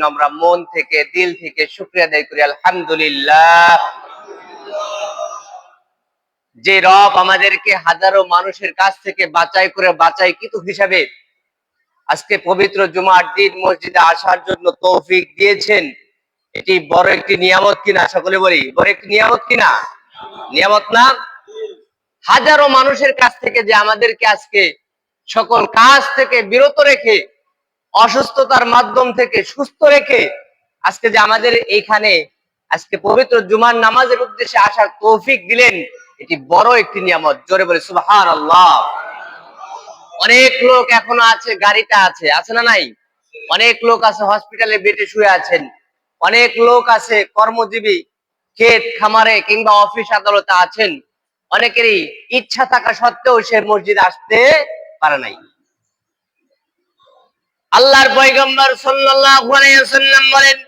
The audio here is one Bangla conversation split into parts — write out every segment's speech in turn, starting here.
জন্য আমরা মন থেকে দিল থেকে শুকরিয়া আদায় করি আলহামদুলিল্লাহ। যে রব আমাদেরকে হাজারো মানুষের কাছ থেকে বাছাইকৃত হিসাবে আজকে পবিত্র জুমার দিন মসজিদে আসার জন্য তৌফিক দিয়েছেন, এটি বড় একটি নিয়ামত কিনা? সকলে বলি, বড় একটি নিয়ামত কিনা? নিয়ামত না? হাজারো মানুষের কাছ থেকে যে আমাদেরকে আজকে সকল কাজ থেকে বিরত রেখে, অসুস্থতার মাধ্যম থেকে সুস্থ রেখে আজকে যে আমাদের এইখানে আজকে পবিত্র জুমার নামাজের উদ্দেশ্যে আসার তৌফিক দিলেন, এটি বড় একটি নিয়ামত। জোরে বলে সুবহানাল্লাহ। অনেক লোক এখনো আছে, গাড়িটা আছে না নাই? অনেক লোক আছে হসপিটালে বেডে শুয়ে আছেন, অনেক লোক আছে কর্মজীবী ক্ষেত খামারে কিংবা অফিস আদালতে আছেন। অনেকেরই ইচ্ছা থাকা সত্ত্বেও সে মসজিদে আসতে পারে নাই। আল্লাহর পয়গম্বর সাল্লাল্লাহু আলাইহি ওয়াসাল্লাম বলেন,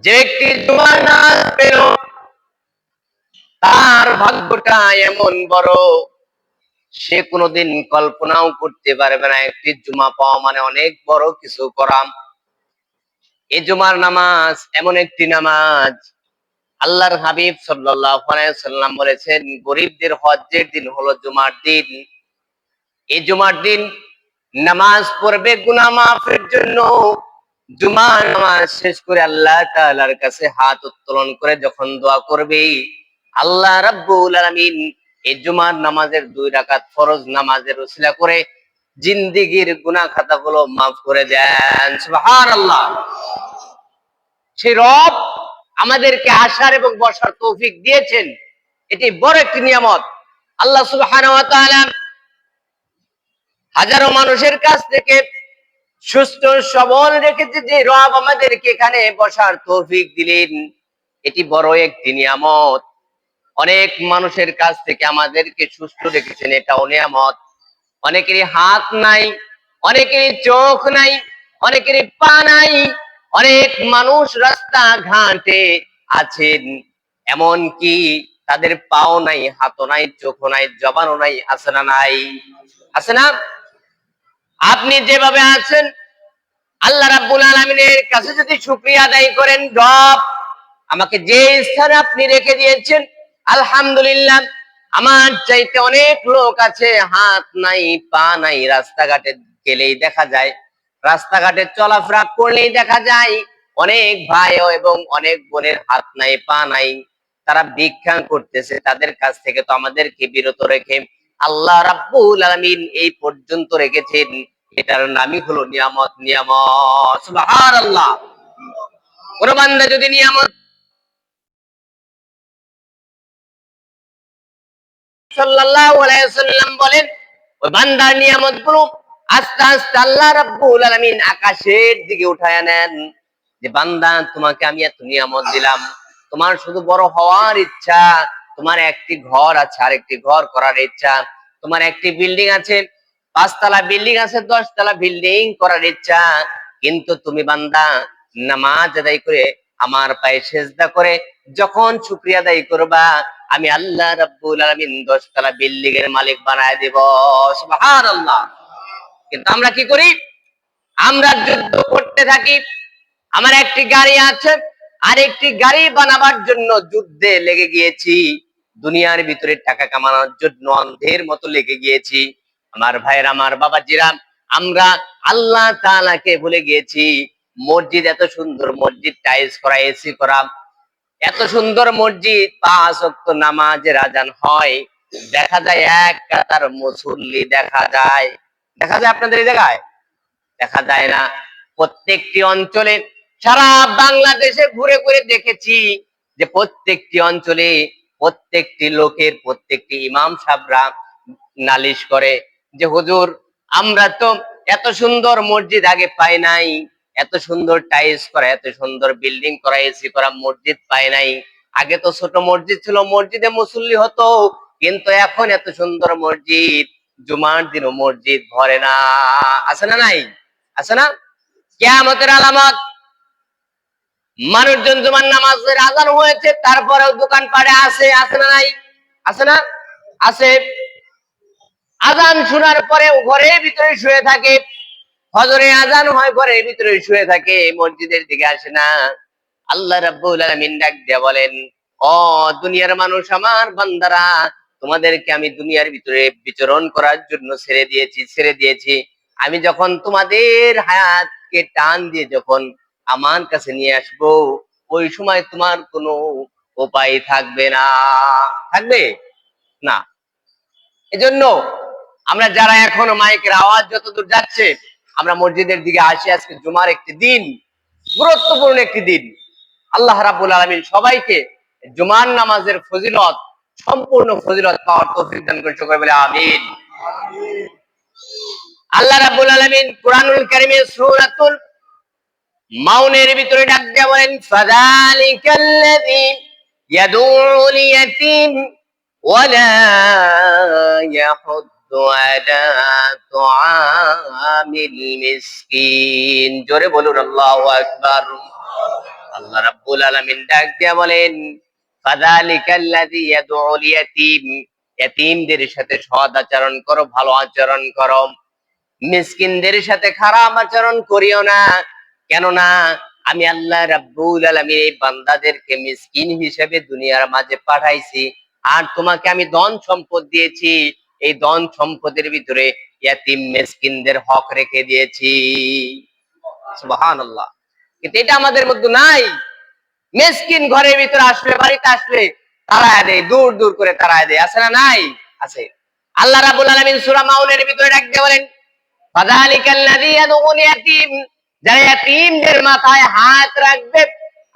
যে ব্যক্তি জুমার নামাজ পেল তার ভাগ্যটা এমন বড়, সে কোনোদিন কল্পনাও করতে পারবে না একটি জুমা পাওয়া মানে অনেক বড় কিছু করা। এই জুমার নামাজ এমন একটি নামাজ, আল্লাহর হাবিব সাল্লাল্লাহু আলাইহি ওয়াসাল্লাম বলেছেন, গরিবদের হজ্জের দিন হলো জুমার দিন। এই জুমার দিন নামাজ পড়বে গুনাহ মাফের জন্য। জুমার নামাজ শেষ করে আল্লাহ তাআলার কাছে হাত উত্তোলন করে যখন দোয়া করবে, আল্লাহ রাব্বুল আলামিন এই জুমার নামাজের 2 রাকাত ফরজ নামাজের উসিলা করে জিন্দেগীর গুনাহ খাতাগুলো মাফ করে দেন। সুবহানাল্লাহ। সেই রব আমাদেরকে আসার এবং বসার তৌফিক দিয়েছেন, এটি বড় একটি নিয়ামত। আল্লাহ সুবহানাহু ওয়া তাআলা হাজারো মানুষের কাছ থেকে সুস্থ সবল রেখেছে, যে রব আমাদেরকে এখানে বসার তৌফিক দিলেন, এটি বড় একটি নিয়ামত। অনেক মানুষের কাছ থেকে আমাদেরকে সুস্থ রেখেছেন, এটাও নিয়ামত। অনেকেরই হাত নাই, অনেকেরই চোখ নাই, অনেকেরই পা নাই, অনেক মানুষ রাস্তা ঘাটে আছেন, এমন কি তাদের পাও নাই, হাতও নাই, চোখও নাই, জবানও নাই। আছে না নাই? আছে না? আপনি যেভাবে আছেন আল্লাহ রাব্বুল আলামিনের কাছে যদি শুকরিয়া আদায় করেন, রব আমাকে যে স্থানে আপনি রেখে দিয়েছেন, আলহামদুলিল্লাহ, আমার চাইতে অনেক লোক আছে, হাত নাই, পা নাই, রাস্তাঘাটে গেলেই দেখা যায়, রাস্তাঘাটে চলাফেরা করলেই দেখা যায় অনেক ভাই এবং অনেক বোনের হাত নাই, পা নাই, তারা ভিক্ষা করতেছে। তাদের কাছ থেকে তো আমাদেরকে বিরত রেখে আল্লাহ রাব্বুল আলামিন এই পর্যন্ত রেখেছেন, এটার নামই হলো নিয়ামত। নিয়ামত। সুবহানাল্লাহ। কোন বান্দা যদি নিয়ামত সাল্লাল্লাহু আলাইহি ওয়াসাল্লাম বলেন, ওই বান্দার নিয়ামতগুলো আস্তে আস্তে আল্লাহ রাব্বুল আলামিন আকাশের দিকে উঠায় নেন, যে বান্দা তোমাকে আমি এত নিয়ামত দিলাম, তোমার শুধু বড় হওয়ার ইচ্ছা, তোমার একটি ঘর আছে, আরেকটি ঘর করার ইচ্ছা, তোমার একটি বিল্ডিং আছে, 5 তলা বিল্ডিং আছে, 10 তলা বিল্ডিং করার ইচ্ছা, কিন্তু তুমি বান্দা নামাজ আদায় করে আমার পায়ে সেজদা করে যখন শুকরিয়া আদায় করবা, আমি আল্লাহ রাব্বুল আলামিন 10 তলা বিল্ডিং এর মালিক বানায় দেব। সুবহানাল্লাহ। কিন্তু আমরা কি করি? আমরা যুদ্ধ করতে থাকি। আমার একটি গাড়ি আছে, আরেকটি গাড়ি বানাবার জন্য যুদ্ধে লেগে গিয়েছি, দুনিয়ার ভিতরে টাকা কামানোর জন্য অন্ধের মতো লেগে গিয়েছি। আমার ভাইয়ের, আমার বাবাজিরা, আমরা আল্লাহ তাআলাকে ভুলে গিয়েছি। মসজিদ এত সুন্দর, মসজিদ টাইলস করা, এসি করা, এত সুন্দর মসজিদ, 5 ওয়াক্ত নামাজের আজান হয়, দেখা যায় এক কাতার মুসল্লি দেখা যায়। দেখা যায় আপনাদের এই জায়গায়? দেখা যায় না। প্রত্যেকটি অঞ্চলে, সারা বাংলাদেশে ঘুরে ঘুরে দেখেছি যে প্রত্যেকটি অঞ্চলে প্রত্যেকটি লোকের, প্রত্যেকটি ইমাম সাহেবরা নালিশ করে যে হুজুর, আমরা তো এত সুন্দর মসজিদ আগে পাই নাই, এত সুন্দর টাইলস করা, এত সুন্দর বিল্ডিং করা, এসি করা মসজিদ পাই নাই। আগে তো ছোট মসজিদ ছিল, মসজিদে মুসল্লি হতো, কিন্তু এখন এত সুন্দর মসজিদ, জুমার দিনও মসজিদ ভরে না। আছে না নাই? আছে না? কিয়ামতের আলামত, মানুষজন জুমার নামাজের আযান হয়েছে, তারপরেও দোকানপাটে আছে। আছে না নাই? আছে না? আছে। আযান শোনার পরে ঘরের ভিতরে শুয়ে থাকে, ফজরে আজান হয়, ঘরের ভিতরে শুয়ে থাকে, মসজিদের দিকে আসে না। আল্লাহ রাব্বুল আলামিন ডাক দিয়ে বলেন, ও দুনিয়ার মানুষ, আমার বান্দারা, তোমাদেরকে আমি দুনিয়ার ভিতরে বিচরণ করার জন্য ছেড়ে দিয়েছি। আমি যখন তোমাদের হায়াতকে টান দিয়ে যখন আমার কাছে নিয়ে আসবো, ওই সময় তোমার কোনো উপায় থাকবে না। থাকবে না। এজন্য আমরা যারা এখনো মাইকের আওয়াজ যতদূর যাচ্ছে, আমরা মসজিদের দিকে আসি। আজকে জুমার একটি দিন, গুরুত্বপূর্ণ একটি দিন। আল্লাহ রাব্বুল আলামিন সবাইকে জুমার নামাজের ফজিলত, সম্পূর্ণ ফজিলত পাওয়ার তৌফিক দান করুন। সকলে বলে আমিন। আল্লাহ রাব্বুল আলামিন কুরআনুল কারীমে সূরাতুল মাউনের ভিতরে ডাক দিয়ে বলেন, ফাযালিকাল্লাযী ইয়াদউল ইয়াতীম ওয়ালা ইয়াহুদ্দু আলা তুআমিল মিসকিন। জোরে বলুন আল্লাহু আকবার। আল্লাহ রাব্বুল আলামিন ডাক দিয়ে বলেন, ফাযালিকাল্লাযী ইয়াদউল ইয়াতীম, ইয়াতীমদের সাথে সৎ আচরণ করো, ভালো আচরণ করো, মিসকিনদের সাথে খারাপ আচরণ করিও না। কেননা আমি আল্লাহ রাব্বুল আলামিন এই বান্দাদেরকে মিসকিন হিসেবে দুনিয়ার মাঝে পাঠাইছি, আর তোমাকে আমি ধন সম্পদ দিয়েছি। এই ধন সম্পদের ভিতরে ইয়াতীম মিসকিনদের হক রেখে দিয়েছি। সুবহানাল্লাহ। কিন্তু এটা আমাদের মধ্যে নাই। মিসকিন ঘরের ভিতরে আসলে, বাড়িতে আসলে তাড়ায় দেয়, দূর দূর করে তাড়ায় দেয়। আছে না? নাই? আছে। আল্লাহ রাব্বুল আলামিন সূরা মাউনের ভিতরে ডাক দিয়ে বলেন, ফাযালিকাল্লাযী ইয়াদউল ইয়াতীম, যারা ইয়াতীমদের মাথায় হাত রাখবে,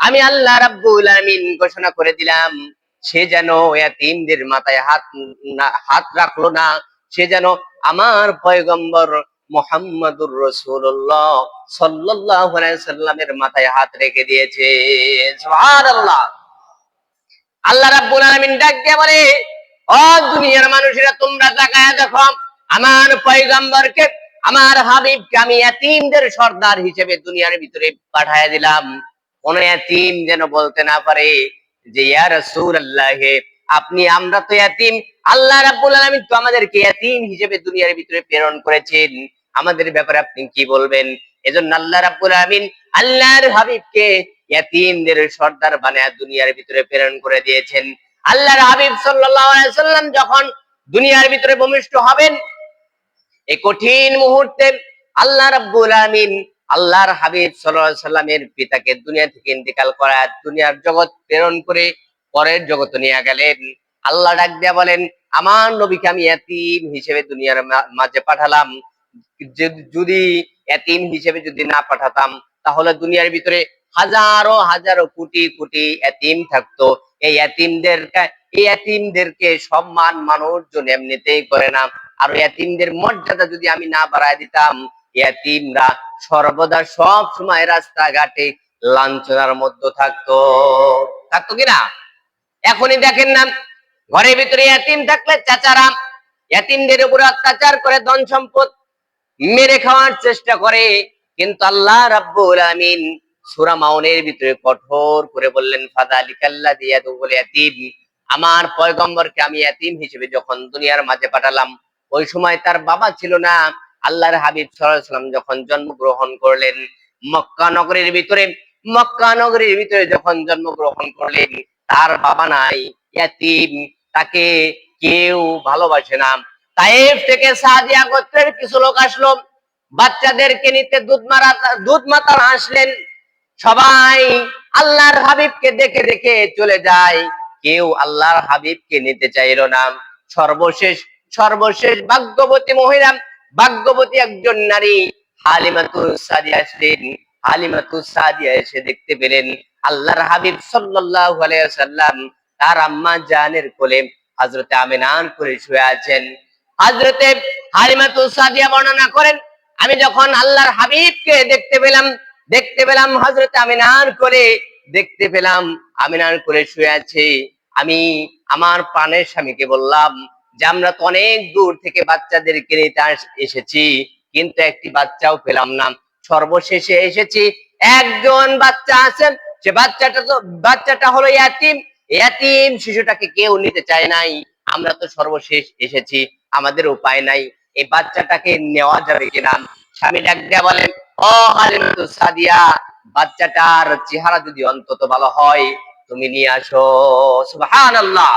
আমি আল্লাহ রাব্বুল আলামিন ঘোষণা করে দিলাম, সে যেন ইয়াতীমদের মাথায় হাত রাখলো না, সে যেন আমার পয়গম্বর মুহাম্মাদুর রাসূলুল্লাহ সাল্লাল্লাহু আলাইহি সাল্লামের মাথায় হাত রেখে দিয়েছে। সুবহানাল্লাহ। আল্লাহ রাব্বুল আলামিন ডাক দিয়ে বলে, ও দুনিয়ার মানুষেরা, তোমরা তাকায়া দেখো, আমার পয়গম্বরকে, আমার হাবিবকে আমি ইয়াতীমদের সর্দার হিসেবে দুনিয়ার ভিতরে পাঠায়া দিলাম। কোন ইয়াতীম যেন বলতে না পারে যে ইয়া রাসূলুল্লাহ, আপনি, আমরা তো ইয়াতীম, আল্লাহ রাব্বুল আলামিন তো আমাদেরকে ইয়াতীম হিসেবে দুনিয়ার ভিতরে প্রেরণ করেছেন, আমাদের ব্যাপারে আপনি কি বলবেন? এজন্য আল্লাহ রাব্বুল আলামিন আল্লাহর হাবিবকে ইয়াতীমদের সর্দার বানায়া দুনিয়ার ভিতরে প্রেরণ করে দিয়েছেন। আল্লাহর হাবিব সাল্লাল্লাহু আলাইহি সাল্লাম যখন দুনিয়ার ভিতরে ভূমিষ্ঠ হবেন, এই কঠিন মুহূর্তে আল্লাহ রাব্বুল আলামিন আল্লাহর হাবিব সাল্লাল্লাহু আলাইহি সাল্লামের পিতাকে দুনিয়া থেকে ইন্তেকাল করায় দুনিয়ার জগৎ প্রেরণ করে পরের জগতে নিয়ে গেলেন। আল্লাহ ডাক দিয়া বলেন, আমার নবীকে আমি ইয়াতীম হিসেবে দুনিয়ার মাঝে পাঠালাম। যদি ইয়াতীম হিসেবে যদি না পাঠাতাম, তাহলে দুনিয়ার ভিতরে হাজারো হাজারো কোটি কোটি ইয়াতীম থাকতো। এই ইয়াতীমদেরকে সম্মান মানুষজন এমনিতেই করে না। আর ইয়াতীমদের মর্যাদা যদি আমি না বাড়ায় দিতাম, ইয়াতীমরা সর্বদা সব সময় রাস্তাঘাটে লাঞ্ছনার মধ্যে থাকতো। থাকতো কিনা? এখনই দেখেন না, ঘরের ভিতরে ইয়াতীম থাকলে চাচারা ইয়াতীমদের উপরে অত্যাচার করে, ধন সম্পদ মেরে খাওয়ার চেষ্টা করে। কিন্তু আল্লাহ রাব্বুল আলামিন সূরা মাউনের ভিতরে কঠোর করে বললেন, ফাযালিকাল্লাযী ইয়াদউল ইয়াতীম, আমার পয়গম্বরকে আমি ইয়াতীম হিসেবে যখন দুনিয়ার মাঝে পাঠালাম, ওই সময় তার বাবা ছিল না। আল্লাহর হাবিব সাল্লাল্লাহু আলাইহি ওয়াসাল্লাম যখন জন্মগ্রহণ করলেন মক্কা নগরীর ভিতরে যখন জন্মগ্রহণ করলেন, তার বাবা নাই, ইয়াতীম, তাকে কেউ ভালোবাসে না। তায়েফ থেকে সাদিয়া গোত্রের কিছু লোক আসলো, বাচ্চাদেরকে নিতে দুধ মাতার আসলেন। সবাই আল্লাহর হাবিবকে দেখে দেখে চলে যায়, কেউ আল্লাহর হাবিবকে নিতে চাইল না। সর্বশেষ ভাগ্যবতী একজন নারী হালিমাতুস সাদিয়া আসলেন। হালিমাতুস সাদিয়া এসে দেখতে পেলেন আল্লাহর হাবিব সাল্লাল্লাহু আলাইহি ওয়াসাল্লাম তার আম্মা জানের কোলে হযরতে আমিনার কোলে শুয়ে আছেন। হযরতে হালিমাতুস সাদিয়া বর্ণনা করেন, আমি যখন আল্লাহর হাবিবকে দেখতে পেলাম হযরতে আমিনার কোলে, আমিনার কোলে শুয়ে আছে, আমি আমার প্রাণের স্বামীকে বললাম যে আমরা তো অনেক দূর থেকে বাচ্চাদেরকে নিতে এসেছি, কিন্তু একটি বাচ্চাও পেলাম না। সর্বশেষে এসেছি, একজন বাচ্চা আছেন, সে বাচ্চাটা হলো ইয়াতীম শিশুটাকে কেউ নিতে চায় নাই। আমরা তো সর্বশেষ এসেছি, আমাদের উপায় নাই, এই বাচ্চাটাকে নেওয়া যাবে কিনা? স্বামী ডাক দিয়া বলেন, ও হালিমাতুস সাদিয়া, বাচ্চাটার চেহারা যদি অন্তত ভালো হয় তুমি নিয়ে আসো। সুবহানাল্লাহ।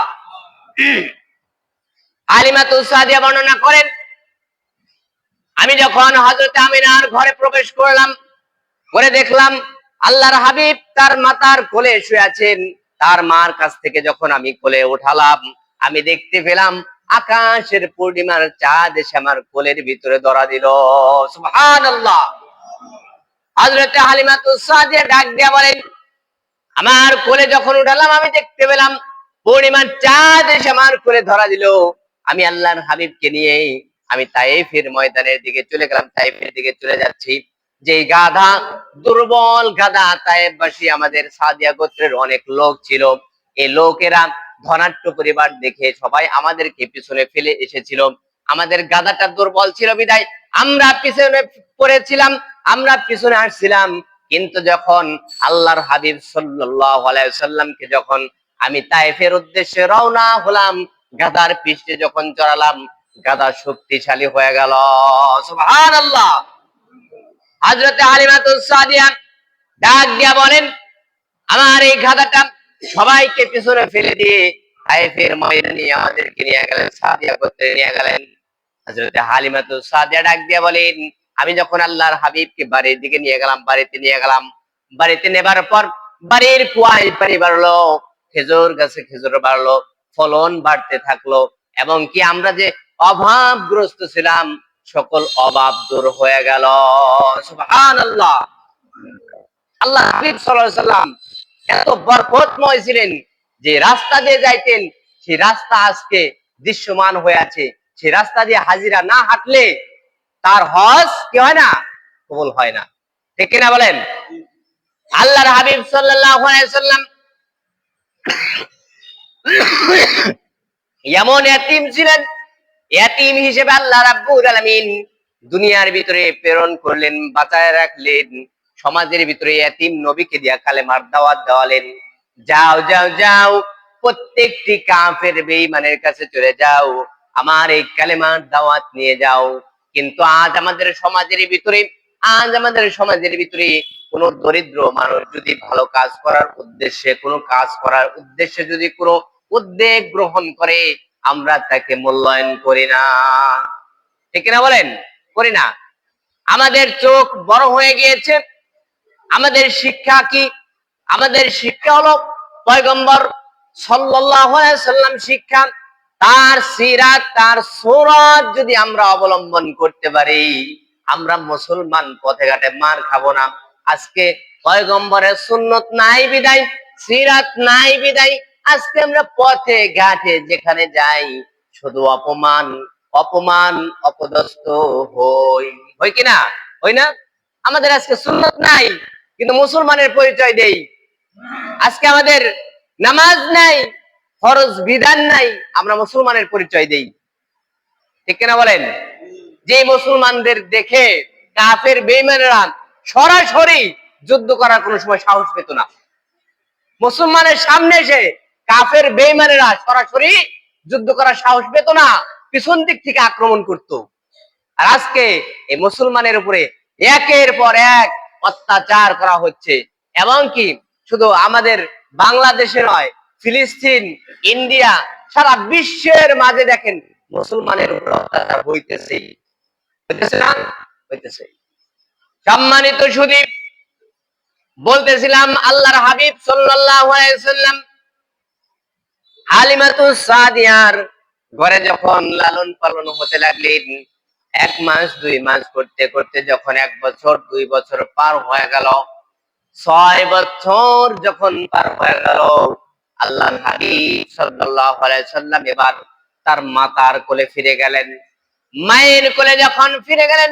হালিমাতুস সাদিয়া বর্ণনা করেন, আমি যখন হযরত আমিনার ঘরে প্রবেশ করলাম, করে দেখলাম আল্লাহর হাবিব তার মাতার কোলে শুয়ে আছেন। তার মার কাছ থেকে যখন আমি কোলে উঠালাম, আমি দেখতে পেলাম আকাশের পূর্ণিমার চাঁদ এসে আমার কোলের ভিতরে ধরা দিল। সুবহানাল্লাহ। হযরত হালিমাতুস সাদিয়া ডাক দিয়া বলেন, আমার কোলে যখন উঠালাম আমি দেখতে পেলাম পূর্ণিমার চাঁদ এসে আমার কোলে ধরা দিল। আমি আল্লাহর হাবিবকে নিয়ে আমি তায়েফের ময়দানের দিকে চলে গেলাম, তায়েফের দিকে চলে যাচ্ছি। যে গাধা, দুর্বল গাধা, তায়েফবাসী আমাদের সাদিয়া গোত্রের অনেক লোক ছিল। এই লোকেরা ধনাঢ্য পরিবার দেখে সবাই আমাদেরকে পিছনে ফেলে এসেছিল। আমাদের গাধাটা দুর্বল ছিল বিদায় আমরা পিছনে পড়েছিলাম, আমরা পিছনে আসছিলাম। কিন্তু যখন আল্লাহর হাবিব সাল্লাল্লাহু আলাইহি ওয়াসাল্লামকে যখন আমি তায়েফের উদ্দেশ্যে রওনা হলাম, গাধার পৃষ্ঠে যখন চড়ালাম, গাধা শক্তিশালী হয়ে গেল। সুবহানাল্লাহ। হযরত হালিমাতুস সাদিয়া ডাক দিয়া বলেন, আমার এই গাধাটা সবাইকে পিছনে ফেলে দিয়ে তায়েফের ময়দানে আমাদেরকে নিয়ে গেলেন, সাদিয়া গোত্রে নিয়ে গেলেন। হযরত হালিমাতুস সাদিয়া ডাক দিয়া বলেন, আমি যখন আল্লাহর হাবিবকে বাড়ির দিকে নিয়ে গেলাম, বাড়িতে নিয়ে গেলাম, বাড়িতে নেবার পর বাড়ির কুয়ায় পানি বাড়লো, খেজুর গাছে খেজুর বাড়লো, ফলন বাড়তে থাকলো, এবং কি আমরা যে অভাবগ্রস্ত ছিলাম সকল অভাব দূর হয়ে গেল। সুবহানাল্লাহ। আল্লাহ হাবিব সাল্লাল্লাহু আলাইহি সাল্লাম এত বরকতময় ছিলেন যে রাস্তা দিয়ে যাইতেন, সেই রাস্তা আজকে দৃশ্যমান হয়ে আছে। সেই রাস্তা দিয়ে হাজিরা না হাঁটলে তার হজ কি হয় না, কবুল হয় না। ঠিক কিনা বলেন? আল্লাহর হাবিব সাল্লাল্লাহু আলাইহি সাল্লাম এমন এতিম ছিলেন, এতিম হিসেবে আল্লাহ রাব্বুল আলামিন দুনিয়ার ভিতরে প্রেরণ করলেন, বাঁচায় রাখলেন। সমাজের ভিতরে এতিম নবীকে দিয়া কালেমার দাওয়াত দেওয়ালেন। যাও যাও যাও, প্রত্যেকটি কাফের বেঈমানের কাছে চলে যাও, আমার এই কালেমার দাওয়াত নিয়ে যাও। কিন্তু আজ আমাদের সমাজের ভিতরে কোন দরিদ্র মানুষ যদি ভালো কাজ করার উদ্দেশ্যে, কোনো কাজ করার উদ্দেশ্যে যদি কোনো উদ্যোগ গ্রহণ করে, আমরা তাকে মূল্যায়ন করি না। ঠিক না বলেন? করি না। আমাদের চোখ বড় হয়ে গিয়েছে। আমাদের শিক্ষা কি? আমাদের শিক্ষা হলো পয়গম্বর সাল্লাল্লাহু আলাইহি সাল্লাম শিক্ষা, তার সিরাত, তার সুরাত যদি আমরা অবলম্বন করতে পারি, আমরা মুসলমান পথে ঘাটে মার খাবো না। আজকে পয়গম্বরের সুন্নত নাই বিদায়, সিরাত নাই বিদায়, আজকে আমরা পথে ঘাটে যেখানে যাই শুধু অপমান অপমান অপদস্থ হই কিনা? হই না? আমাদের আজকে সুন্নত নাই কিন্তু মুসলমানের পরিচয় দেই। আজকে আমাদের নামাজ নাই, ফরজ বিধান নাই, আমরা মুসলমানের পরিচয় দেই। ঠিক কিনা বলেন? যে মুসলমানদের দেখে কাফের বেঈমানেরা সরাসরি যুদ্ধ করার কোনো সময় সাহস পেত না। মুসলমানের সামনে এসে কাফের বেঈমানেরা সরাসরি যুদ্ধ করার সাহস পেত না, পিছন দিক থেকে আক্রমণ করত। আর আজকে এই মুসলমানের উপরে একের পর এক অত্যাচার করা হচ্ছে, এবং কি শুধু আমাদের বাংলাদেশে নয়, ফিলিস্তিন, ইন্ডিয়া, সারা বিশ্বের মাঝে দেখেন মুসলমানের উপর অত্যাচার হইতেছে, হইতেছে না? হইতেছে। সম্মানিত সুধী, বলতেছিলাম আল্লাহর হাবিব সাল্লাল্লাহু আলাইহি ওয়াসাল্লাম হালিমাতুস সাদিয়ার ঘরে যখন লালন পালন হতে লাগলেন, 1 মাস 2 মাস করতে করতে যখন 1 বছর 2 বছর পার হয়ে গেল, 6 বছর যখন পার হয়ে গেল, আল্লাহর হাবিব সাল্লাল্লাহু আলাইহি সাল্লাম এবার তার মাতার কোলে ফিরে গেলেন। মায়ের কোলে যখন ফিরে গেলেন,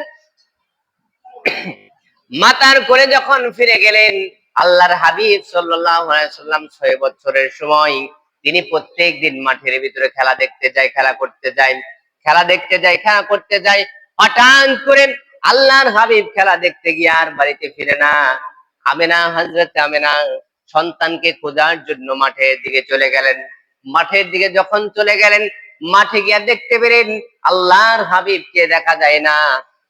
মাতার কোলে যখন ফিরে গেলেন, আল্লাহর হাবিব সাল্লাল্লাহু আলাইহি সাল্লাম 6 বছরের সময় তিনি প্রত্যেক দিন মাঠের ভিতরে খেলা দেখতে যায়, খেলা করতে যায়, খেলা দেখতে যায়, খেলা করতে যায়। হঠাৎ করে আল্লাহর হাবিব খেলা দেখতে গিয়ে আর বাড়িতে ফিরে না। আমেনা, হযরত আমেনা সন্তানকে খোঁজার জন্য মাঠের দিকে চলে গেলেন। মাঠের দিকে যখন চলে গেলেন, মাঠে গিয়ে দেখতে পেলেন আল্লাহর হাবিবকে দেখা যায় না।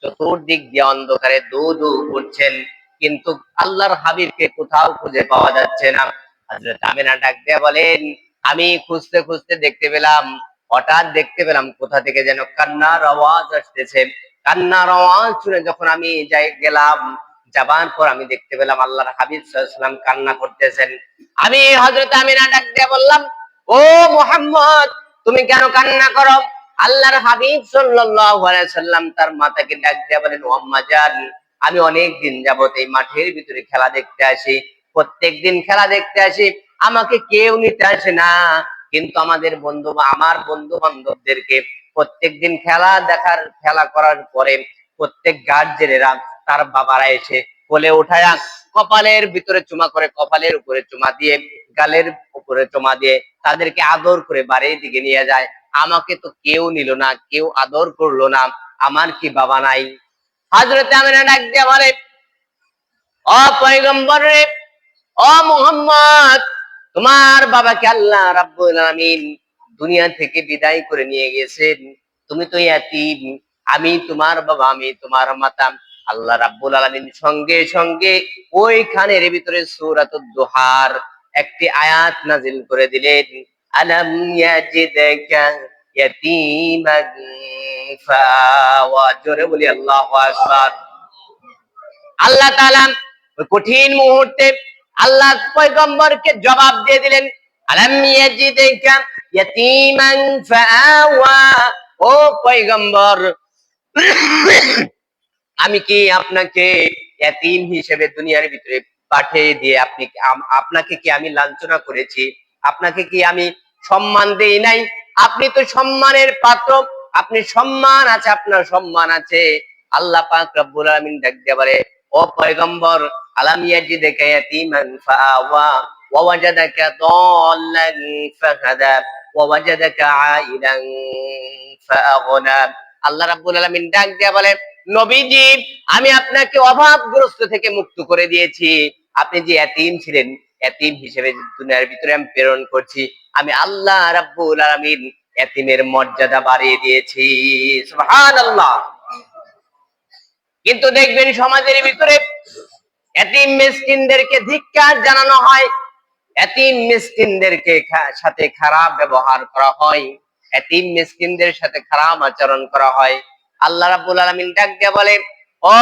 চতুর্দিক দিয়ে অন্ধকারে দৌ দৌ করছেন, কিন্তু আল্লাহর হাবিবকে কোথাও খুঁজে পাওয়া যাচ্ছে না। হযরত আমিনা ডাক দিয়ে বলেন, আমি খুঁজতে খুঁজতে দেখতে পেলাম, হঠাৎ দেখতে পেলাম কোথা থেকে যেন কান্নার আওয়াজ আসতেছে। কান্নার আওয়াজ শুনে যখন আমি যাই গেলাম, যাবার পর আমি দেখতে পেলাম আল্লাহর হাবিব সাল্লাল্লাহু আলাইহি ওয়াসাল্লাম কান্না করতেছেন। আমি হযরত আমিনা ডাক দিয়ে বললাম, ও মুহাম্মদ, তুমি কেন কান্না করো? আল্লাহর হাবিব সাল্লাল্লাহু আলাইহি ওয়াসাল্লাম তার মাতাকে ডাক দিয়ে বলেন, ও আম্মা জান, আমি অনেক দিন যাবত এই মাঠের ভিতরে খেলা দেখতে আসি, প্রত্যেকদিন খেলা দেখতে আসি, আমাকে কেউ নিতে আসে না, কিন্তু আমার বন্ধু বান্ধবদেরকে প্রত্যেকদিন খেলা করার পরে প্রত্যেক গার্জেনেরা তার বাবারা এসে কোলে উঠায়া কপালের ভিতরে চুমা করে, কপালের উপরে চুমা দিয়ে, গালের উপরে চুমা দিয়ে তাদেরকে আদর করে বাড়ির দিকে নিয়ে যায়। আমাকে তো কেউ নিল না, কেউ আদর করলো না, আমার কি বাবা নাই? হযরত আমিনা ডাক দিয়ে বলে, ও পয়গম্বর রে, ও মুহাম্মদ, তোমার বাবাকে আল্লাহ রাব্বুল আলামিন দুনিয়া থেকে বিদায় করে নিয়ে গেছেন, তুমি তো ইয়াতীম, আমি তোমার বাবা, আমি তোমার মাতা। আল্লাহ রাব্বুল আলামিন সঙ্গে সঙ্গে ওইখানের ভিতরে সূরাতুদ দুহার একটি আয়াত নাজিল করে দিলেন, আলাম ইয়াজিদকা ইয়াতীমান ফাওয়া। জোরে বলি আল্লাহু আকবার। আল্লাহ তাআলা ওই কঠিন মুহূর্তে আল্লাহ পয়গম্বরকে জবাব দিয়ে দিলেন, আলাম ইয়াজিদকা ইয়াতীমান ফাআওয়া। ও পয়গম্বর, আমি কি আপনাকে ইয়াতীম হিসেবে দুনিয়ার ভিতরে পাঠিয়ে দিয়ে আপনাকে কি আমি লাঞ্ছনা করেছি? আপনাকে কি আমি সম্মান দেই নাই? আপনি তো সম্মানের পাত্র, আপনি সম্মান আছে, আপনার সম্মান আছে। আল্লাহ পাক রব্বুল আলামিন ডাক দিয়ে বলে, ও পয়গম্বর, আলাম ইয়াজিদকা ইয়াতীমান ফাআওয়া ওয়া ওয়াজাদাকা দাল্লান ফাহাদা ওয়া ওয়াজাদাকা আইলান ফাআগনা। আল্লাহ রাব্বুল আলামিন ডাক দিয়ে বলে, নবীজি, আমি আপনাকে অভাবগ্রস্ত থেকে মুক্ত করে দিয়েছি। আপনি যে এতিম ছিলেন, এতিম হিসেবে দুনিয়ার ভিতরে আমি প্রেরণ করছি। আমি আল্লাহ রাব্বুল আলামিন এতিমের মর্যাদা বাড়িয়ে দিয়েছি। সুবহানাল্লাহ। কিন্তু দেখবেন সমাজের ভিতরে এতিম মিসকিনদেরকে ধিক্কার জানানো হয়, এতিম মিসকিনদেরকে সাথে খারাপ ব্যবহার করা হয়, এতিম মিসকিনদের সাথে খারাপ আচরণ করা হয়। আল্লাহ রাব্বুল আলামিন ডাক দিয়ে বলে, ও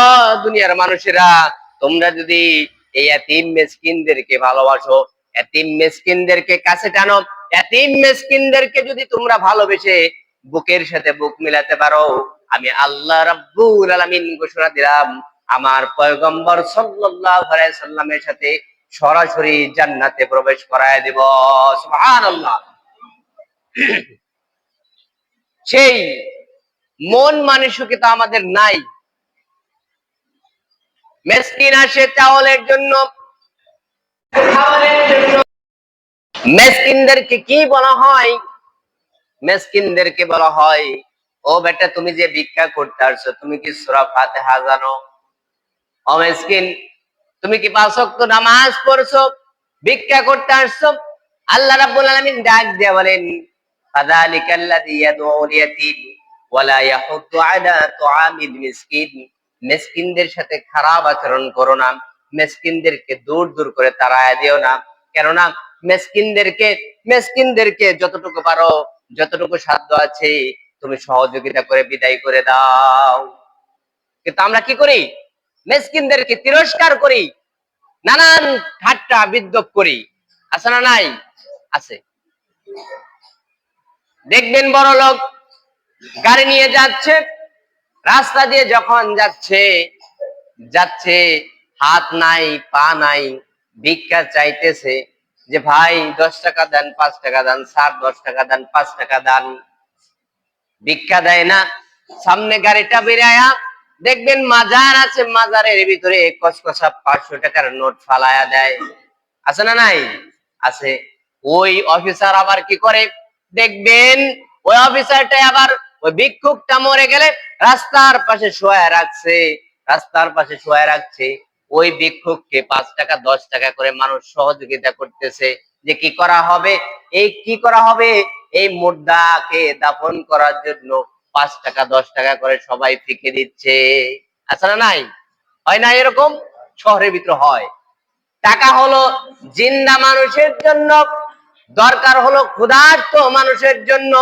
দুনিয়ার মানুষেরা, তোমরা যদি এই এতিম মিসকিনদেরকে ভালোবাসো, এতিম মিসকিনদেরকে কাছে টানো, এতিম মিসকিনদেরকে যদি তোমরা ভালোবেসে বুকের সাথে বুক মিলাতে পারো, আমি আল্লাহ রাব্বুল আলামিন ঘোষণা দিলাম, আমার পয়গম্বর সাল্লাল্লাহু আলাইহি সাল্লামের সাথে সরাসরি জান্নাতে প্রবেশ করায় দেব। সুবহানাল্লাহ। সেই মন মানসিকতা আমাদের নাই। মিসকিন আসে চাউলের জন্য, মিসকিনদেরকে কি বলা হয়? মিসকিনদেরকে বলা হয়, ও বেটা, তুমি যে ভিক্ষা করতে আসছো, তুমি কি সূরা ফাতিহা জানো? ও মিসকিন, তুমি কি 5 ওয়াক্ত নামাজ পড়ছো? ভিক্ষা করতে আসছো? আল্লাহ রাব্বুল আলামিন ডাক দিয়ে বলেন, ফাযালিকাল্লাযী ইয়াদউল ইয়াতীম ওয়া লা ইয়াহুদ্দু আলা তুআমিল মিসকিন। মিসকিনদের সাথে খারাপ আচরণ করো না, মিসকিনদেরকে দূর দূর করে তাড়ায় দিও না। কেননা মিসকিনদেরকে যতটুকু পারো, যতটুকু সাধ্য আছে, তুমি সহযোগিতা করে বিদায় করে দাও। কিন্তু আমরা কি করি? মিসকিনদেরকে তিরস্কার করি, নানান ঠাট্টা বিদ্রূপ করি। আছে না নাই? আছে। দেখবেন বড় লোক গাড়ি নিয়ে যাচ্ছে, রাস্তা দিয়ে যখন যাচ্ছে হাত নাই পা নাই, ভিক্ষা চাইতেছে, যে ভাই 10 টাকা দেন, 5 টাকা দেন, স্যার 10 টাকা দেন, 5 টাকা দেন। ভিক্ষা দেয় না। সামনে গাড়িটা বেরায়া দেখবেন মাজার আছে, মাজারের ভিতরে কসকসা 500 টাকার নোট ফালায়া দেয়। আছে না নাই? আছে। ওই অফিসার আবার কি করে? দেখবেন ওই অফিসারটা আবার ওই ভিক্ষুকটা মরে গেলে রাস্তার পাশে শোয়া রাখছে। ওই ভিক্ষুককে 5 টাকা 10 টাকা করে মানুষ সহযোগিতা করতেছে, যে কি করা হবে, এই মুর্দাকে দাফন করার জন্য 5 টাকা 10 টাকা করে সবাই ফিকে দিচ্ছে, আছে না নাই? হয় না এরকম? শহরের ভিতর হয়। টাকা হলো জিন্দা মানুষের জন্য, দরকার হলো ক্ষুধার্ত মানুষের জন্য,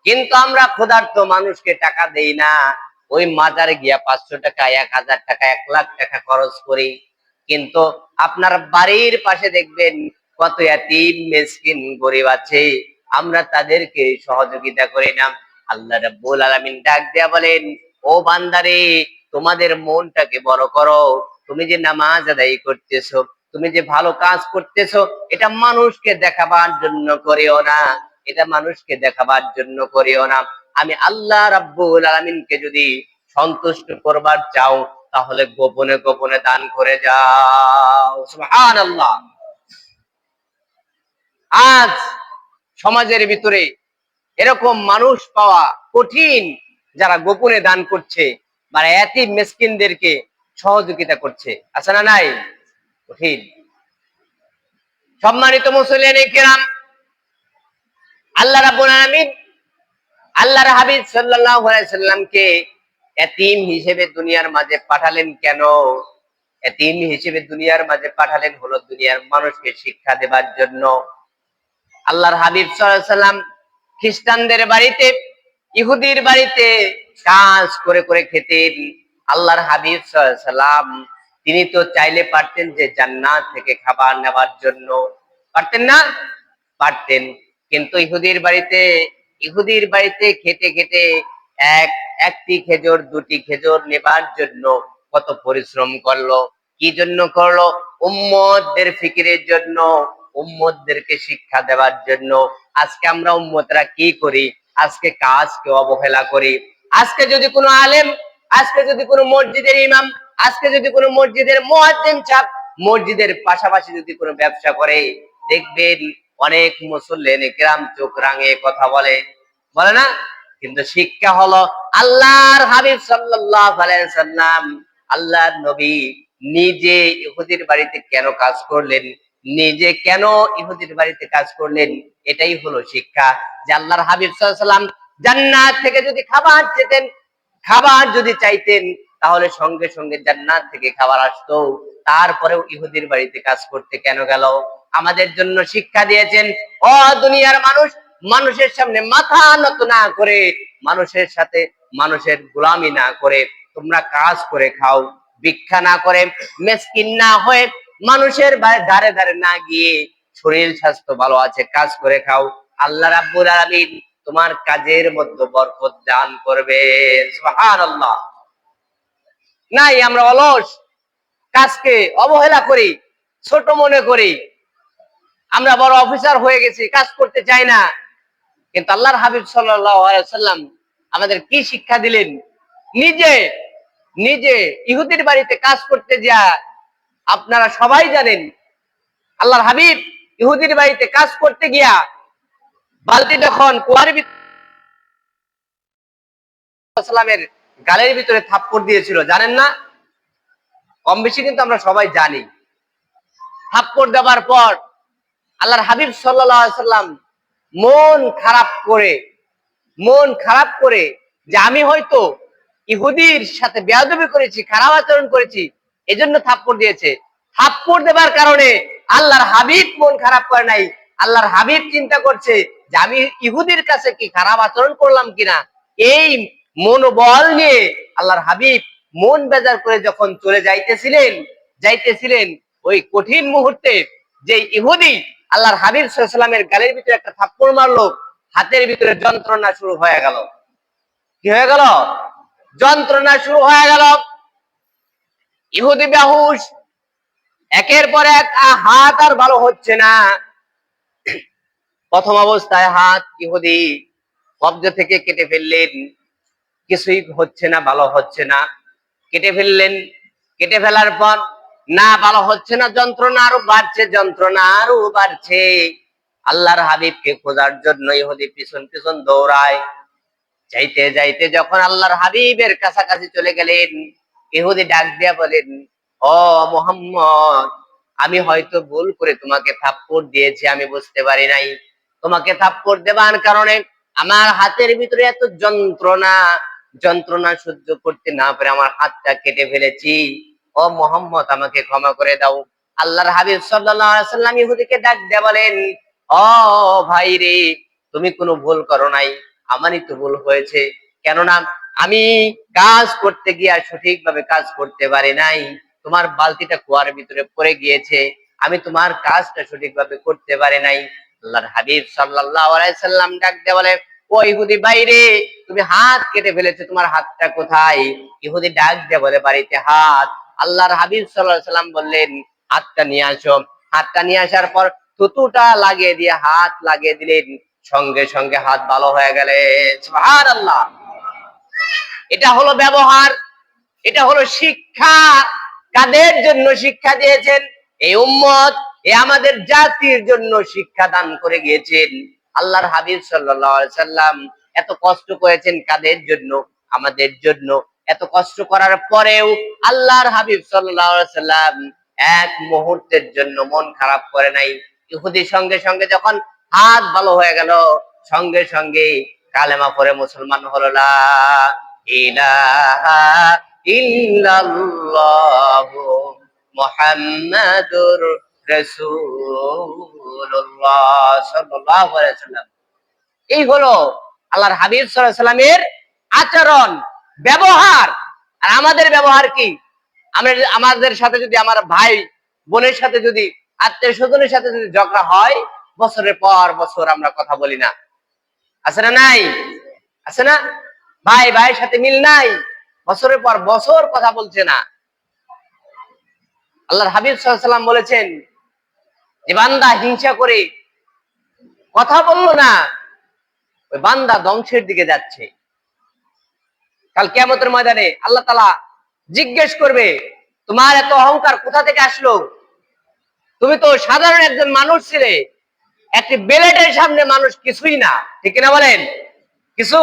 কিন্তু আমরা ক্ষুধার্ত মানুষকে টাকা দেই না। ওই মাজারে গিয়া 500 টাকা 1000 টাকা 1 লাখ টাকা খরচ করি, কিন্তু আপনার বাড়ির পাশে দেখবেন কত এতিম মিসকিন গরিব আছে, আমরা তাদেরকে সহযোগিতা করি না। আল্লাহ রাব্বুল আলামিন ডাক দিয়া বলেন, ও বান্দারে, তোমাদের মনটাকে বড় করো। তুমি যে নামাজ আদায় করতেছো, তুমি যে ভালো কাজ করতেছো, এটা মানুষকে দেখাবার জন্য করিও না, এটা মানুষকে দেখাবার জন্য করিও না। আমি আল্লাহ রাব্বুল আলামিনকে যদি সন্তুষ্ট করবার চাও, তাহলে গোপনে গোপনে দান করে যাও। সুবহানাল্লাহ। আজ সমাজের ভিতরে এরকম মানুষ পাওয়া কঠিন, যারা গোপনে দান করছে বা এতিম মিসকিনদেরকে সহযোগিতা করছে, আছে না নাই? কঠিন। সম্মানিত মুসলিম কিরাম, আল্লাহ রাব্বুল আলামিন আল্লাহর হাবিব সাল্লাল্লাহু আলাইহি সাল্লামকে এতিম হিসেবে দুনিয়ার মাঝে পাঠালেন কেন? এতিম হিসেবে দুনিয়ার মাঝে পাঠালেন হলো দুনিয়ার মানুষকে শিক্ষা দেবার জন্য। আল্লাহর হাবিব সাল্লাল্লাহু আলাইহি সাল্লাম খ্রিস্টানদের বাড়িতে, ইহুদির বাড়িতে কাজ করে করে খেতেন। আল্লাহর হাবিব সাল্লাল্লাহু আলাইহি সাল্লাম তিনি তো চাইলে পারতেন যে জান্নাত থেকে খাবার নেবার জন্য, পারতেন না? পারতেন। কিন্তু ইহুদির বাড়িতে খেতে খেতে একটি খেজুর দুটি খেজুর নেবার জন্য কত পরিশ্রম করলো। কি জন্য করলো? উম্মতদের ফিকিরের জন্য, উম্মতদেরকে শিক্ষা দেওয়ার জন্য। আজকে আমরা উম্মতরা কি করি? আজকে কাজকে অবহেলা করি। আজকে যদি কোনো আলেম, আজকে যদি কোনো মসজিদের ইমাম, আজকে যদি কোনো মসজিদের মুয়াজ্জিন সাহেব মসজিদের পাশাপাশি যদি কোনো ব্যবসা করে, দেখবেন অনেক মুসল্লিন কিরাম চোখ রাঙিয়ে কথা বলে, বলে না? কিন্তু শিক্ষা হলো আল্লাহর হাবিব সাল্লাল্লাহু আলাইহি সাল্লাম, আল্লাহর নবী নিজে ইহুদির বাড়িতে কেন কাজ করলেন, নিজে কেন ইহুদির বাড়িতে কাজ করলেন, এটাই হলো শিক্ষা। যে আল্লাহর হাবিব সাল্লাল্লাহু আলাইহি সাল্লাম জান্নাত থেকে যদি খাবার চেতেন, খাবার যদি চাইতেন, তাহলে সঙ্গে সঙ্গে জান্নাত থেকে খাবার আসতো। তারপরেও ইহুদির বাড়িতে কাজ করতে কেন গেল? আমাদের জন্য শিক্ষা দিয়েছেন, ও দুনিয়ার মানুষ, মানুষের সামনে মাথা নত না করে, মানুষের সাথে মানুষের গোলামি না করে তোমরা কাজ করে খাও। ভিক্ষা না করে, মিসকিন না হয়ে, মানুষের ধারে ধারে না গিয়ে, শরীর স্বাস্থ্য ভালো আছে কাজ করে খাও। আল্লাহ রাব্বুল আলামিন তোমার কাজের মধ্যে বরকত দান করবেন। সুবহানাল্লাহ। নাই, আমরা অলস, কাজকে অবহেলা করি, ছোট মনে করি। আমরা বড় অফিসার হয়ে গেছি, কাজ করতে চাই না। কিন্তু আল্লাহর হাবিব সাল্লাল্লাহু আলাইহি ওয়াসাল্লাম আমাদের কি শিক্ষা দিলেন? নিজে নিজে ইহুদির বাড়িতে কাজ করতে যা, আপনারা সবাই জানেন, আল্লাহর হাবিব ইহুদির বাড়িতে কাজ করতে গিয়া বালতি যখন কুয়ার সালামের গালের ভিতরে থাপ্পড় দিয়েছিল, জানেন না? কম বেশি কিন্তু আমরা সবাই জানি। থাপ্পড় দেওয়ার পর আল্লাহর হাবিব সাল্লাল্লাহু আলাইহি সাল্লাম মন খারাপ করে যে আমি হয়তো ইহুদির সাথে বেয়াদবি করেছি, খারাপ আচরণ করেছি, এজন্য থাপ্পড় দিয়েছে। থাপ্পড় দেবার কারণে আল্লাহর হাবিব মন খারাপ করে নাই। আল্লাহর হাবিব চিন্তা করছে যে আমি ইহুদির কাছে কি খারাপ আচরণ করলাম কিনা। এই মনোবল নিয়ে আল্লাহর হাবিব মন বেজার করে যখন চলে যাইতেছিলেন, ওই কঠিন মুহূর্তে যে ইহুদি আল্লাহর হাবিব সাল্লাল্লাহু আলাইহি ওয়াসাল্লামের গালের ভিতরে একটা থাপ্পড় মারলো, হাতের ভিতরে যন্ত্রণা শুরু হয়ে গেল। কি হয়ে গেল? যন্ত্রণা শুরু হয়ে গেল। ইহুদি বেহুশ, একের পর এক হাত আর ভালো হচ্ছে না। প্রথম অবস্থায় হাত ইহুদি কবজ থেকে কেটে ফেললেন, কিছুই হচ্ছে না, ভালো হচ্ছে না। কেটে ফেললেন, কেটে ফেলার পর না ভালো হচ্ছে না, যন্ত্রণা আরো বাড়ছে। আল্লাহর হাবিবকে খোঁজার জন্য ইহুদি পিছন পিছন দৌড়ায়। যাইতে যাইতে যখন আল্লাহর হাবিবের কাছাকাছি চলে গেলেন, ইহুদি ডাক দিয়া বলেন, ও মুহাম্মদ, আমি হয়তো ভুল করে তোমাকে থাপ্পড় দিয়েছি, আমি বুঝতে পারি নাই। তোমাকে থাপ্পড় দেবার কারণে আমার হাতের ভিতরে এত যন্ত্রণা, যন্ত্রণা সহ্য করতে না পারে আমার হাতটা কেটে ফেলেছি। ও মোহাম্মদ, আমাকে ক্ষমা করে দাও। আল্লাহর হাবিব সাল্লাল্লাহু আলাইহি সাল্লাম ইহুদিকে ডাক দিয়ে বলেন, ও ভাই রে, তুমি কোনো ভুল করো নাই, আমারই তো ভুল হয়েছে। কেননা আমি কাজ করতে গিয়ে সঠিকভাবে কাজ করতে পারি নাই। তোমার বালতিটা কুয়ার ভিতরে পড়ে গিয়েছে, আমি তোমার কাজটা সঠিকভাবে করতে পারি নাই। আল্লাহর হাবিব সাল্লাল্লাহু আলাইহি সাল্লাম ডাক দিয়ে বলে, ও ইহুদি বাইরে, তুমি হাত কেটে ফেলেছো, তোমার হাতটা কোথায়? ইহুদি ডাক দিয়ে বলে, বাড়িতে হাত। আল্লাহর হাবিব সাল্লাল্লাহু আলাইহি সাল্লাম বললেন, হাতটা নিয়ে আসো। হাতটা নিয়ে আসার পর থুতুটা লাগিয়ে দিয়ে হাত লাগিয়ে দিলেন, সঙ্গে সঙ্গে হাত ভালো হয়ে গেলেন। সুবহানাল্লাহ। এটা হলো ব্যবহার, এটা হলো শিক্ষা। কাদের জন্য শিক্ষা দিয়েছেন? এই উম্মত, এ আমাদের জাতির জন্য শিক্ষা দান করে গিয়েছেন আল্লাহর হাবিব সাল্লাল্লাহু আলাইহি সাল্লাম। এত কষ্ট করেছেন কাদের জন্য? আমাদের জন্য। এত কষ্ট করার পরেও আল্লাহর হাবিব সাল্লাল্লাহু আলাইহি সাল্লাম এক মুহূর্তের জন্য মন খারাপ করে নাই। ইহুদি সঙ্গে সঙ্গে যখন হাত ভালো হয়ে গেল, সঙ্গে সঙ্গে কালেমা পড়ে মুসলমান হলো। লা ইলাহা ইল্লাল্লাহু মুহাম্মাদুর রাসূলুল্লাহ সাল্লাল্লাহু আলাইহি ওয়াসাল্লাম। এই হলো আল্লাহর হাবিব সাল্লাল্লাহু আলাইহি সাল্লামের আচরণ, ব্যবহার। আর আমাদের ব্যবহার কি? আমাদের সাথে যদি, আমার ভাই বোনের সাথে যদি, আত্মীয় স্বজনের সাথে যদি ঝগড়া হয়, বছরের পর বছর আমরা কথা বলি না। আছে না নাই? আছে না? ভাই ভাইয়ের সাথে মিল নাই, বছরের পর বছর কথা বলছে না। আল্লাহর হাবিব সাল্লাল্লাহু আলাইহি সাল্লাম বলেছেন যে বান্দা হিংসা করে কথা বললো না, ওই বান্দা ধ্বংসের দিকে যাচ্ছে। কাল কিয়ামতের ময়দানে আল্লাহ তাআলা জিজ্ঞেস করবে, তোমার এত অহংকার কোথা থেকে আসলো? তুমি তো সাধারণ একজন মানুষ ছিলে, একটি বেলেটের সামনে মানুষ কিছুই না। ঠিক কিনা বলেন? কিছু,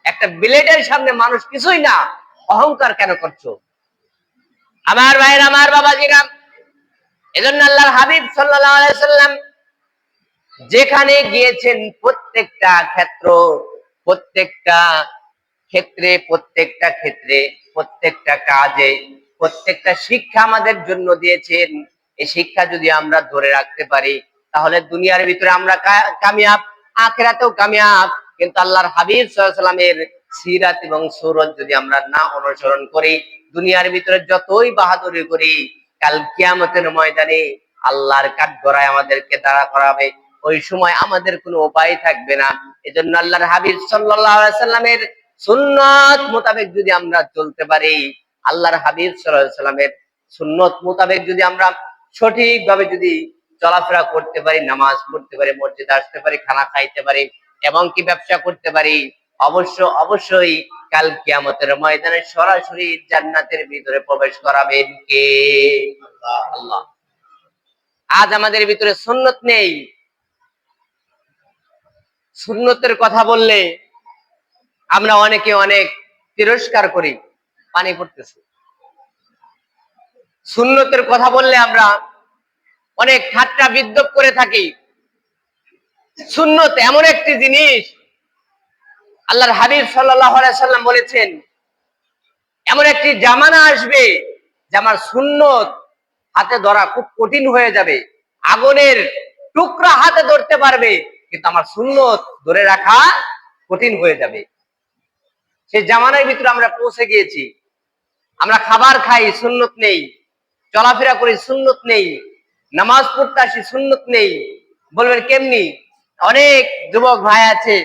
একটা বিলেটের সামনে মানুষ কিছুই না, অহংকার কেন করছো? আমার ভাইয়ের, আমার বাবাজিরা, এজন্য আল্লাহর হাবিব সাল্লাল্লাহু আলাইহি সাল্লাম যেখানে গিয়েছেন, প্রত্যেকটা ক্ষেত্রে, প্রত্যেকটা কাজে, প্রত্যেকটা শিক্ষা আমাদের জন্য দিয়েছেন। এই শিক্ষা যদি আমরা ধরে রাখতে পারি, তাহলে দুনিয়ার ভিতরে আমরা কামিয়াব, আখিরাতেও কামিয়াব। কিন্তু আল্লাহর হাবিব সাল্লাল্লাহু আলাইহি সাল্লামের সিরাত এবং সুরত যদি আমরা না অনুসরণ করি, দুনিয়ার ভিতরে যতই বাহাদুরি করি, কাল কিয়ামতের ময়দানে আল্লাহর কাঠগড়ায় আমাদেরকে দাঁড়া করাবে। ওই সময় আমাদের কোনো উপায় থাকবে না। এজন্য আল্লাহর হাবিব সাল্লাল্লাহু আলাইহি সাল্লামের সুন্নাত মোতাবেক যদি আমরা চলতে পারি, আল্লাহর হাবিব সাল্লাল্লাহু আলাইহি সাল্লামের সুন্নাত মোতাবেক যদি আমরা সঠিকভাবে যদি চলাফেরা করতে পারি, নামাজ পড়তে পারি, মসজিদে আসতে পারি, খানা খাইতে পারি, এবং কি ব্যবসা করতে পারি, অবশ্যই কাল কিয়ামতের ময়দানে সরাসরি জান্নাতের ভিতরে প্রবেশ করাবেন কে? আল্লাহ। আজ আমাদের ভিতরে সুন্নত নেই। সুন্নতের কথা বললে আমরা অনেকে অনেক তিরস্কার করি, পানি পড়তেছে। সুন্নতের কথা বললে আমরা অনেক ঠাট্টা বিদ্রূপ করে থাকি। সুন্নত এমন একটি জিনিস, আল্লাহর হাবিব সাল্লাল্লাহু আলাইহি সাল্লাম বলেছেন, এমন একটি জামানা আসবে যে আমার সুন্নত হাতে ধরা খুব কঠিন হয়ে যাবে। আগুনের টুকরা হাতে ধরতে পারবে, কিন্তু আমার সুন্নত ধরে রাখা কঠিন হয়ে যাবে। সেই জামানার ভিতরে আমরা পৌঁছে গিয়েছি। আমরা খাবার খাই, সুন্নত নেই। চলাফেরা করি, সুন্নত নেই। নামাজ পড়তে আসি, সুন্নত নেই। বলবেন কেমনি? অনেক যুবক ভাই আছে,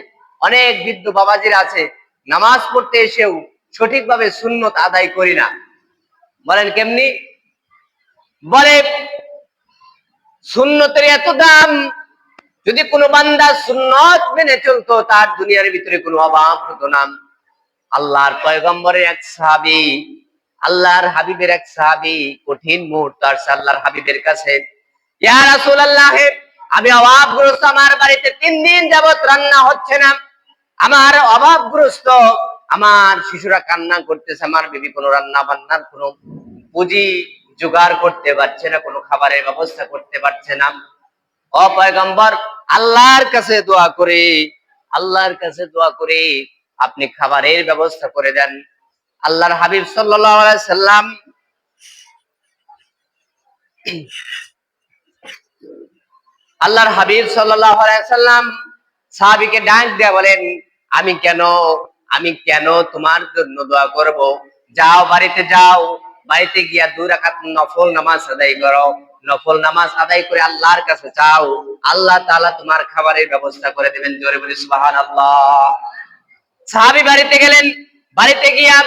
অনেক বৃদ্ধ বাবাজিরা আছে, নামাজ পড়তে এসেও সঠিকভাবে সুন্নত আদায় করি না। বলেন কেমনি? বলে সুন্নতের এত দাম, যদি কোনো বান্দা সুন্নত মেনে চলতো, তার দুনিয়ার ভিতরে কোনো অভাব হতো না। আল্লাহর পয়গম্বরের এক সাহাবী, আল্লাহর হাবিবের এক সাহাবী কঠিন মুহূর্ত আসছে আল্লাহর হাবিবের কাছে। ইয়া রাসূলুল্লাহ, আমি অভাবগ্রস্ত, আমার বাড়িতে 3 দিন যাবত রান্না হচ্ছে না, আমার অভাবগ্রস্ত, আমার শিশুরা কান্না করতেছে, আমার বিবি কোনো রান্না বান্নার কোনো পুঁজি জোগাড় করতে পারছে না, কোনো খাবারের ব্যবস্থা করতে পারছে না। ও পয়গম্বর, আল্লাহর কাছে দোয়া করে আল্লাহর কাছে দোয়া করে আপনি খাবারের ব্যবস্থা করে দেন। আল্লাহর হাবিব সাল্লাল্লাহু আলাইহি সাল্লাম আল্লাহর হাবিব সাল্লাল্লাহু আলাইহি সাল্লাম সাহাবীকে ডাক দিয়ে বলেন, আমি কেন তোমার জন্য দোয়া করব? যাও, বাড়িতে যাও, বাড়িতে গিয়া 2 রাকাত নফল নামাজ আদায় করো। নফল নামাজ আদায় করে আল্লাহর কাছে চাও, আল্লাহ তাআলা তোমার খাবারের ব্যবস্থা করে দিবেন। জোরে বলি সুবহানাল্লাহ। সাহাবী বাড়িতে গেলেন, বাড়িতে গিয়া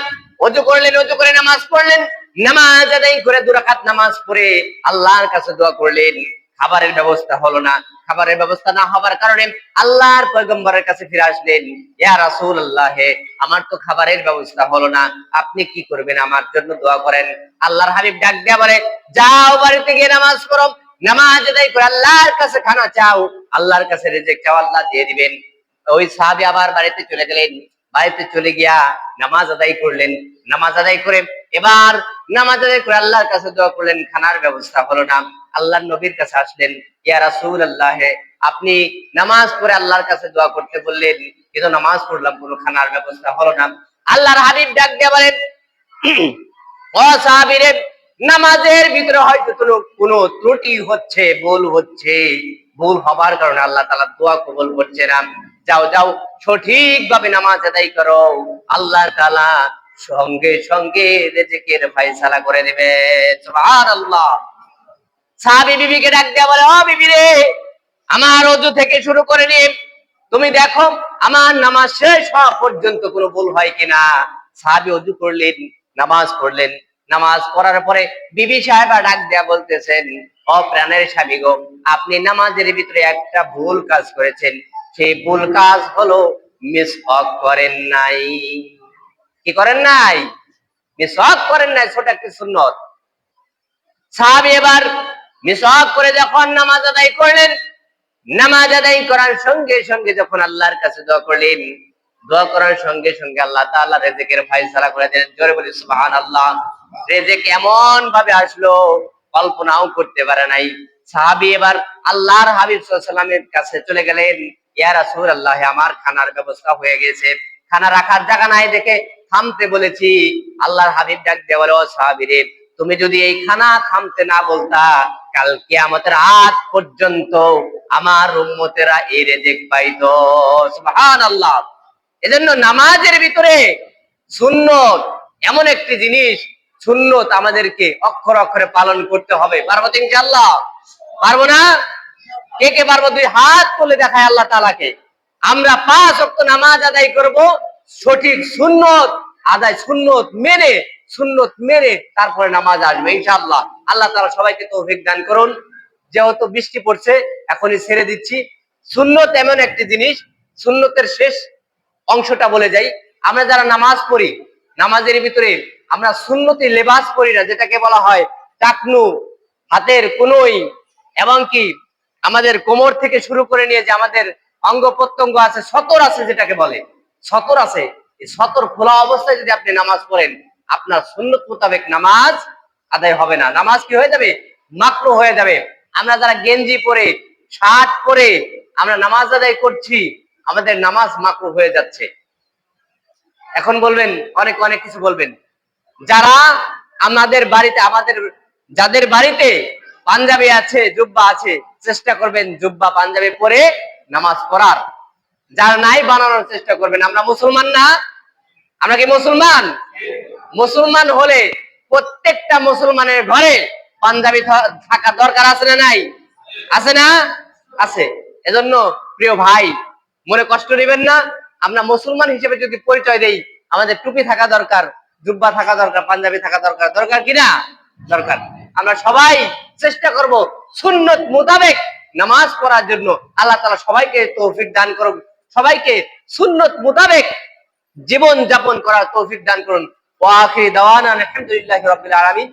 ওযু করলেন, ওযু করে নামাজ পড়লেন, নামাজ আদায় করে 2 রাকাত নামাজ পড়ে আল্লাহর কাছে দোয়া করলেন। খাবারের ব্যবস্থা হলো না। খাবারের ব্যবস্থা না হবার কারণে আল্লাহর পয়গম্বরের কাছে ফিরে আসলেন, ইয়া রাসূলুল্লাহ, আমার তো খাবারের ব্যবস্থা হলো না, আপনি কি করবেন? আমার জন্য দোয়া করেন। আল্লাহর হাবিব ডাক দিয়া বলে, যাও, বাড়িতে গিয়ে নামাজ পড়ো, নামাজ আদায় করে আল্লাহর কাছে খানা চাও, আল্লাহর কাছে রিজিক চাও, আল্লাহ দিয়ে দিবেন। ওই সাহাবী আবার বাড়িতে চলে গেলেন। বাড়িতে চলে গিয়া নামাজ আদায় করলেন। নামাজ আদায় করে আল্লাহর কাছে দোয়া করলেন। খানার ব্যবস্থা হলো না। আল্লাহর নবীর কাছে আসলেন, ইয়া রাসূলুল্লাহ, আপনি নামাজ পড়ে আল্লাহর কাছে দোয়া করতে বললেন, কিন্তু নামাজ পড়লাম, কোনো খানার ব্যবস্থা হলো না। আল্লাহর হাবিব ডাক দিয়ে বলেন, ও সাহাবীরে, নামাজের ভিতরে হয়তো কোনো ত্রুটি হচ্ছে, ভুল হচ্ছে। ভুল হবার কারণে আল্লাহ তাআলা দোয়া কবুল করছে না। যাও যাও, সঠিকভাবে নামাজ আদায় করো, আল্লাহ তাআলা সঙ্গে সঙ্গে রিজিকের ফয়সালা করে দিবে। সুবহানাল্লাহ। সাহাবী বিবিকে ডাক দেয়া বলে, ও বিবি রে, আমার ওযু থেকে শুরু করে নিয়ে তুমি দেখো আমার নামাজ শেষ হওয়া পর্যন্ত কোনো ভুল হয় কিনা। সাহাবী ওযু করলেন, নামাজ পড়লেন। নামাজ পড়ার পরে বিবি সাহেবা ডাক দেয়া বলতেছেন, ও প্রাণের স্বামী গো, আপনি নামাজের ভিতরে একটা ভুল কাজ করেছেন। সেই ভুল কাজ হলো মিসওয়াক করেন নাই। কি করেন নাই? মিসওয়াক করেন নাই, ছোট একটা সুন্নত। সাহাবী এবার মিসওয়াক করে যখন নামাজ আদায় করলেন, নামাজ আদায় করার সঙ্গে সঙ্গে যখন আল্লাহর কাছে দোয়া করলেন, দোয়া করার সঙ্গে সঙ্গে আল্লাহ তাআলা রিজিকের ফয়সালা করে দিলেন। জোরে বলি সুবহানাল্লাহ। রিজিক এমন ভাবে আসলো, কল্পনাও করতে পারে নাই। সাহাবী এবার আল্লাহর হাবিব সাল্লাল্লাহু আলাইহি ওয়াসাল্লামের কাছে চলে গেলেন, ইয়া রাসূলুল্লাহ, আমার খানার ব্যবস্থা হয়ে গেছে, খানা রাখার জায়গা নাই দেখে থামতে বলেছি। আল্লাহর হাবিব ডাক দিয়ে বলে, ও সাহাবী রে, তুমি যদি এই খানা থামতে না বলতা, কাল কিয়ামতের আগ পর্যন্ত আমার উম্মতেরা এই রিজিক পাইতো। সুবহানাল্লাহ। এজন্য নামাজের ভিতরে সুন্নত এমন একটি জিনিস, সুন্নত আমাদেরকে অক্ষরে অক্ষরে পালন করতে হবে। পারবো তো ইনশাআল্লাহ? পারবো না? কে কে পারবো? 2 হাত তুলে দেখায় আল্লাহ তাআলাকে। আমরা 5 ওয়াক্ত নামাজ আদায় করব, সঠিক সুন্নত আদায়, সুন্নত মেনে তারপরে নামাজ আসবে ইনশাআল্লাহ। আল্লাহ তাআলা সবাইকে তৌফিক দান করুন। যেহেতু বৃষ্টি পড়ছে, এখনই ছেড়ে দিচ্ছি। সুন্নত এমন একটি জিনিস, সুন্নতের শেষ অংশটা বলে যাই। আমরা যারা নামাজ পড়ি, নামাজের ভিতরে আমরা সুন্নতি লেবাস পড়ি না, যেটাকে বলা হয় টাকনু, হাতের কনুই, এবং কি আমাদের কোমর থেকে শুরু করে নিয়ে যে আমাদের অঙ্গ প্রত্যঙ্গ আছে, সতর আছে, যেটাকে বলে সতর আছে, এই সতর খোলা অবস্থায় যদি আপনি নামাজ পড়েন, আপনার সুন্নত মোতাবেক নামাজ আদায় হবে না। নামাজ কি হয়ে যাবে? মাকরু হয়ে যাবে। আমরা যারা গেঞ্জি পরে, শার্ট পরে আমরা নামাজ আদায় করছি, আমাদের নামাজ মাকরু হয়ে যাচ্ছে। এখন বলবেন, অনেক অনেক কিছু বলবেন। যারা যাদের বাড়িতে পাঞ্জাবি আছে, জুব্বা আছে, চেষ্টা করবেন জুব্বা পাঞ্জাবি পরে নামাজ পড়ার। যারা নাই, বানানোর চেষ্টা করবেন। আমরা মুসলমান না? আমরা কি মুসলমান? মুসলমান হলে প্রত্যেকটা মুসলমানের ঘরে পাঞ্জাবি থাকা দরকার আছে না নাই? আছে না? আছে। এজন্য প্রিয় ভাই, মনে কষ্ট নেবেন না। আমরা মুসলমান হিসেবে যদি পরিচয় দেই, আমাদের টুপি থাকা দরকার, জুব্বা থাকা দরকার, পাঞ্জাবি থাকা দরকার। দরকার কিনা? দরকার। আমরা সবাই চেষ্টা করব সুন্নত মোতাবেক নামাজ পড়ার জন্য। আল্লাহ তাআলা সবাইকে তৌফিক দান করুন, সবাইকে সুন্নত মোতাবেক জীবন যাপন করার তৌফিক দান করুন। ওয়া আখিরি দাওয়ানা আলহামদুলিল্লাহি রাব্বিল আলামিন।